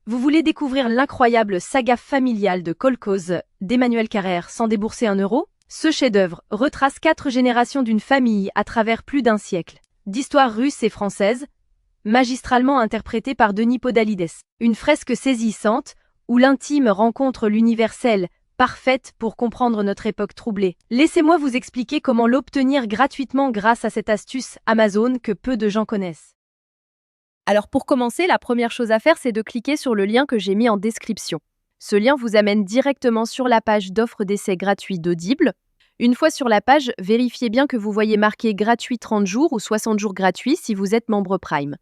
Vous voulez découvrir l'incroyable saga familiale de Kolkhoz d'Emmanuel Carrère sans débourser un euro? Ce chef-d'œuvre retrace 4 générations d'une famille à travers plus d'un siècle d'histoire russe et française, magistralement interprétée par Denis Podalides. Une fresque saisissante où l'intime rencontre l'universel, parfaite pour comprendre notre époque troublée. Laissez-moi vous expliquer comment l'obtenir gratuitement grâce à cette astuce Amazon que peu de gens connaissent. Alors pour commencer, la première chose à faire, c'est de cliquer sur le lien que j'ai mis en description. Ce lien vous amène directement sur la page d'offre d'essai gratuit d'Audible. Une fois sur la page, vérifiez bien que vous voyez marqué gratuit 30 jours ou 60 jours gratuits si vous êtes membre Prime.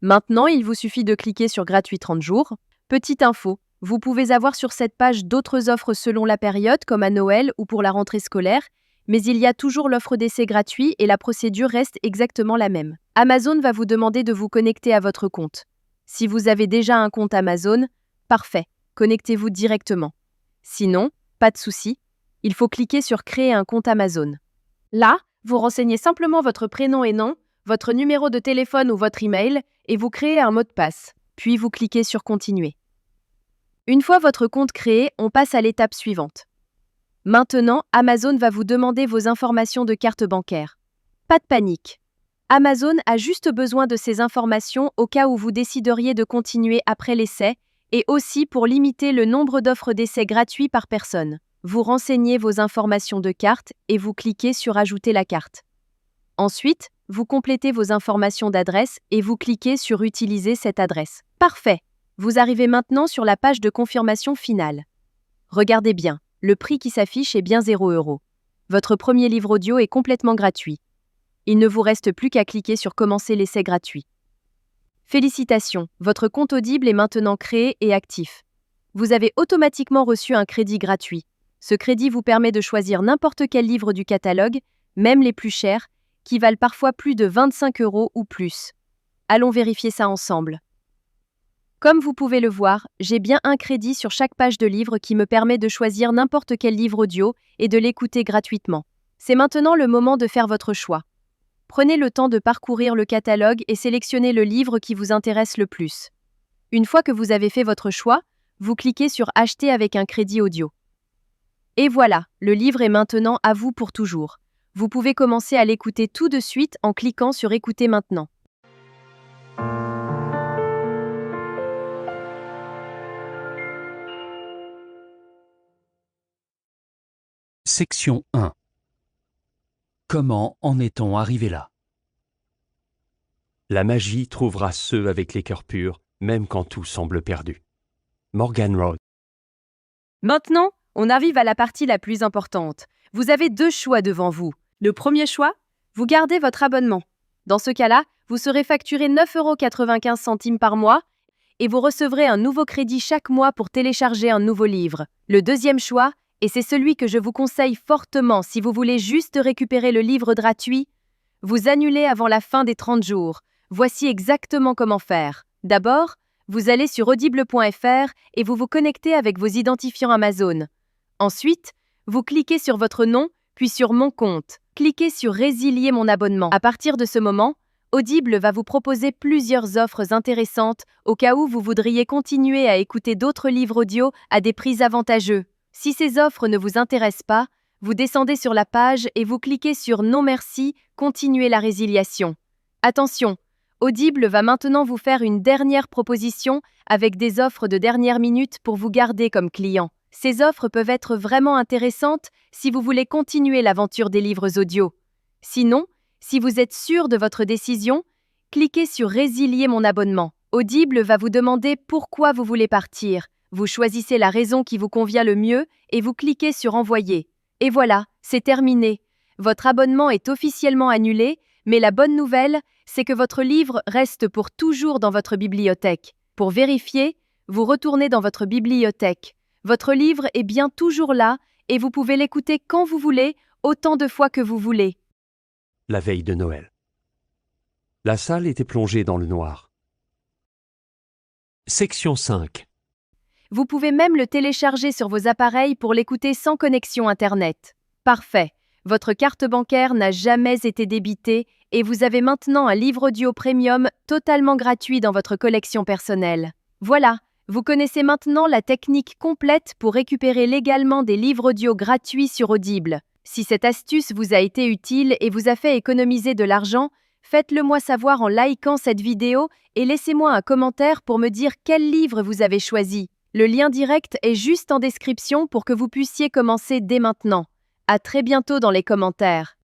Maintenant, il vous suffit de cliquer sur gratuit 30 jours. Petite info, vous pouvez avoir sur cette page d'autres offres selon la période comme à Noël ou pour la rentrée scolaire, mais il y a toujours l'offre d'essai gratuit et la procédure reste exactement la même. Amazon va vous demander de vous connecter à votre compte. Si vous avez déjà un compte Amazon, parfait, connectez-vous directement. Sinon, pas de souci, il faut cliquer sur Créer un compte Amazon. Là, vous renseignez simplement votre prénom et nom, votre numéro de téléphone ou votre email et vous créez un mot de passe. Puis vous cliquez sur Continuer. Une fois votre compte créé, on passe à l'étape suivante. Maintenant, Amazon va vous demander vos informations de carte bancaire. Pas de panique. Amazon a juste besoin de ces informations au cas où vous décideriez de continuer après l'essai et aussi pour limiter le nombre d'offres d'essai gratuits par personne. Vous renseignez vos informations de carte et vous cliquez sur Ajouter la carte. Ensuite, vous complétez vos informations d'adresse et vous cliquez sur Utiliser cette adresse. Parfait. Vous arrivez maintenant sur la page de confirmation finale. Regardez bien. Le prix qui s'affiche est bien 0 €. Votre premier livre audio est complètement gratuit. Il ne vous reste plus qu'à cliquer sur Commencer l'essai gratuit. Félicitations, votre compte Audible est maintenant créé et actif. Vous avez automatiquement reçu un crédit gratuit. Ce crédit vous permet de choisir n'importe quel livre du catalogue, même les plus chers, qui valent parfois plus de 25 € ou plus. Allons vérifier ça ensemble. Comme vous pouvez le voir, j'ai bien un crédit sur chaque page de livre qui me permet de choisir n'importe quel livre audio et de l'écouter gratuitement. C'est maintenant le moment de faire votre choix. Prenez le temps de parcourir le catalogue et sélectionnez le livre qui vous intéresse le plus. Une fois que vous avez fait votre choix, vous cliquez sur Acheter avec un crédit audio. Et voilà, le livre est maintenant à vous pour toujours. Vous pouvez commencer à l'écouter tout de suite en cliquant sur Écouter maintenant. Section 1. Comment en est-on arrivé là? La magie trouvera ceux avec les cœurs purs, même quand tout semble perdu. Morgan Road. Maintenant, on arrive à la partie la plus importante. Vous avez 2 choix devant vous. Le premier choix, vous gardez votre abonnement. Dans ce cas-là, vous serez facturé 9,95 € par mois et vous recevrez un nouveau crédit chaque mois pour télécharger un nouveau livre. Le deuxième choix, et c'est celui que je vous conseille fortement si vous voulez juste récupérer le livre gratuit, vous annulez avant la fin des 30 jours. Voici exactement comment faire. D'abord, vous allez sur audible.fr et vous vous connectez avec vos identifiants Amazon. Ensuite, vous cliquez sur votre nom, puis sur Mon compte. Cliquez sur Résilier mon abonnement. À partir de ce moment, Audible va vous proposer plusieurs offres intéressantes au cas où vous voudriez continuer à écouter d'autres livres audio à des prix avantageux. Si ces offres ne vous intéressent pas, vous descendez sur la page et vous cliquez sur Non merci, continuez la résiliation. Attention, Audible va maintenant vous faire une dernière proposition avec des offres de dernière minute pour vous garder comme client. Ces offres peuvent être vraiment intéressantes si vous voulez continuer l'aventure des livres audio. Sinon, si vous êtes sûr de votre décision, cliquez sur Résilier mon abonnement. Audible va vous demander pourquoi vous voulez partir. Vous choisissez la raison qui vous convient le mieux et vous cliquez sur Envoyer. Et voilà, c'est terminé. Votre abonnement est officiellement annulé, mais la bonne nouvelle, c'est que votre livre reste pour toujours dans votre bibliothèque. Pour vérifier, vous retournez dans votre bibliothèque. Votre livre est bien toujours là et vous pouvez l'écouter quand vous voulez, autant de fois que vous voulez. La veille de Noël. La salle était plongée dans le noir. Section 5. Vous pouvez même le télécharger sur vos appareils pour l'écouter sans connexion Internet. Parfait. Votre carte bancaire n'a jamais été débitée et vous avez maintenant un livre audio premium totalement gratuit dans votre collection personnelle. Voilà, Vous connaissez maintenant la technique complète pour récupérer légalement des livres audio gratuits sur Audible. Si cette astuce vous a été utile et vous a fait économiser de l'argent, faites-le moi savoir en likant cette vidéo et laissez-moi un commentaire pour me dire quel livre vous avez choisi. Le lien direct est juste en description pour que vous puissiez commencer dès maintenant. À très bientôt dans les commentaires.